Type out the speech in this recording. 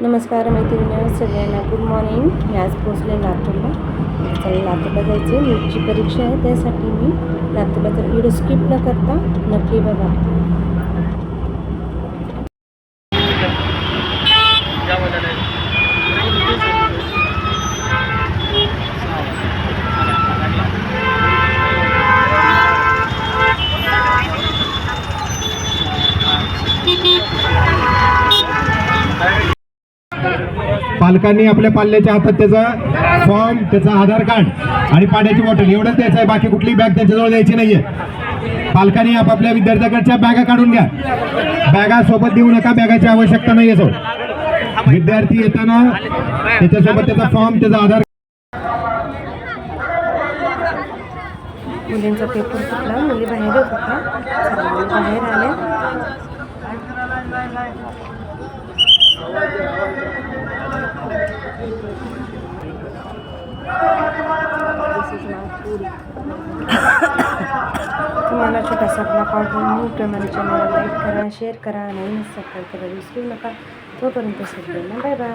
नमस्कार मैत्रिणी सगळ्यांना, गुड मॉर्निंग. मी आज पोचले लातूरला. चला लातूरला जायचे, नीटची परीक्षा आहे, त्यासाठी मी लातूरला. तर व्हिडिओ स्किप न करता नक्की बघा. पालकांनी आपल्या पाल्याच्या हातात त्याचा फॉर्म, त्याचा आधार कार्ड आणि पाण्याची बॉटल एवढंच द्यायचं आहे. बाकी कुठली बॅग त्यांच्याजवळ द्यायची नाहीये. पालकांनी आपापल्या विद्यार्थ्याकडच्या बॅगा काढून घ्या. बॅगा सोबत देऊ नका, बॅगाची आवश्यकता नाहीये. विद्यार्थी येताना त्याच्यासोबत त्याचा फॉर्म, त्याचा आधार. मुलींचा पेपर सुटला, मुली बाहेरच होत्या. बाहेर आल्या. तुम्हाला छोटासा आपला पाठवून प्रमाणे चॅनलला लाईक करा, शेअर करा आणि सबस्क्राईब करायला विसरू नका. तोपर्यंत सगळ्यांना बाय बाय.